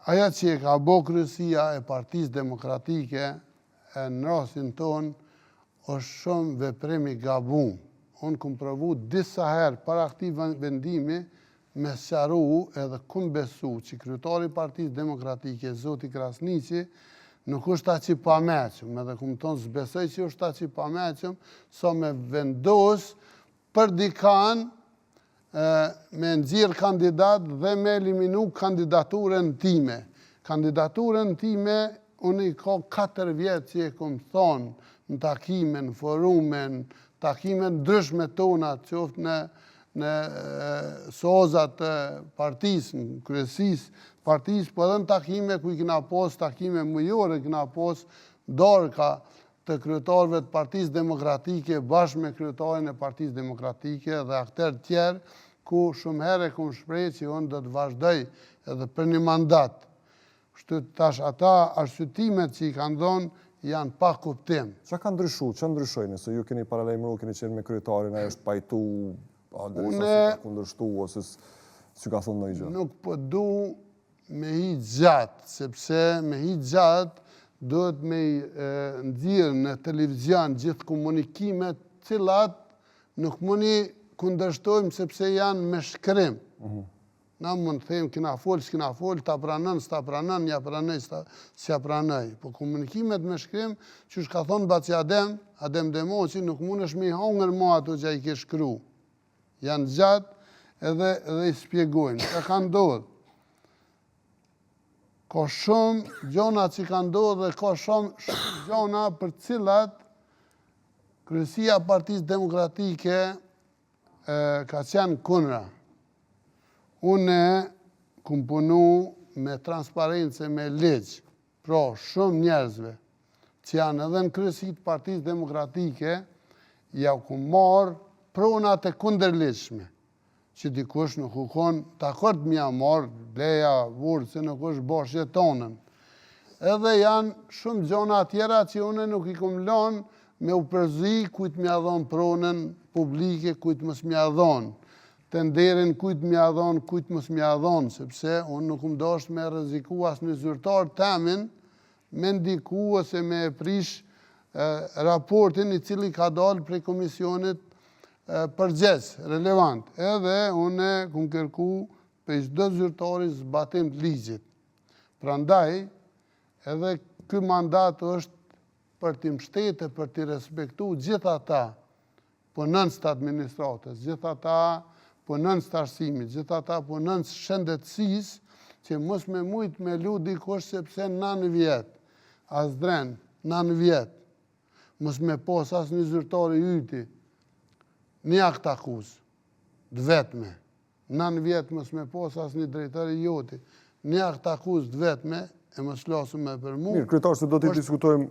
Aja që e ka bo kryesia e Partisë Demokratike në rastin tonë është shumë veprimi gabum. Unë kom provu disa herë para këtij vendimi me sqaru edhe kom besu që kryetari i Partisë Demokratike, zoti Krasniqi, nuk është aq i pameqëm, edhe kom thonë s'besoj që është aq i pameqëm, sa me vendos për dikan me nxjerr kandidat dhe me eliminu kandidaturën time. Kandidaturën time, unë i ka 4 vjetë që e kom thonë në takime, në forume, në takime ndryshme tona, qoftë në sozat të partisë, në kryesisë partisë, po edhe në takime ku i kena pos, takime mujore, kena pos darka të kryetarëve të Partisë Demokratike bashkë me kryetarin e Partisë Demokratike dhe akterë tjerë, ku shumë herë kom shprehë që unë do të vazhdoj edhe për një mandat. Kështu tash ata arsyetimet që i kanë dhënë janë pa kuptim. Çka ka ndryshuar? Ç'a ndryshoi nëse ju keni paralajmëruar, keni qenë me kryetarin, ai është pajtu, ka kundërshtu ose si ka thonë ndonjë gjë? Nuk po du me hi gjatë, sepse me hi gjatë duhet me nxjerrë në televizion gjithë komunikimet cilat nuk mundi kundërshtojmë sepse janë me shkrim. Na mund të them kena fol, s'kena fol, ta pranon, s'ta pranon, ja pranoj, s'ja pranoj. Po komunikimet me shkrim, që ka thonë Baci Adem Demoqi, nuk mundesh me i hongër mo ato që i ke shkru. Janë gjatë edhe i spjegojnë. Ka ka ndodhë. Ka shumë gjona që ka ndodhë dhe ka shumë gjona për cilat kryesia Partisë Demokratike ka qenë kundra. Une kom punu me transparencë, me ligj, pra shumë njerëzve që janë edhe në kryesi të Partisë Demokratike, ja kom marë pronat e kundërligjshme, që dikush nuk u konë takord m'ja marë, bleja, vurë, se nuk është bosh jetonën. Edhe janë shumë gjona tjera që une nuk i kom lanë me u përzi kujt m'ja dhonë pronën publike, kujt mos m'ja dhonë. Të nderin kujt m'ja dhonë, kujt mos m'ja dhonë, sepse unë nuk më dashtë me rreziku as një zyrtar temin, me ndiku ose me prish raportin i cili ka dalë prej komisionit përgjegjës, relevant. Edhe unë kum kërku për çdo zyrtari zbatim të ligjit. Prandaj, edhe ky mandat është për t'i mbështetë, për t'i respektu gjithë ata punonës të administratës, gjithë ata punonës të arsimit, gjithë ata punonës shëndetësisë, që mos me mujt me lu dikush sepse 9 vjetë, as dren, 9 vjetë, mos me pos as një zyrtari yti, një akt akuz, të vetme, 9 vjetë mos me pos as një drejtari joti, një akt akuz të vetme, e mos lasu me për mu. Mirë, kryetar, se do t'i diskutojmë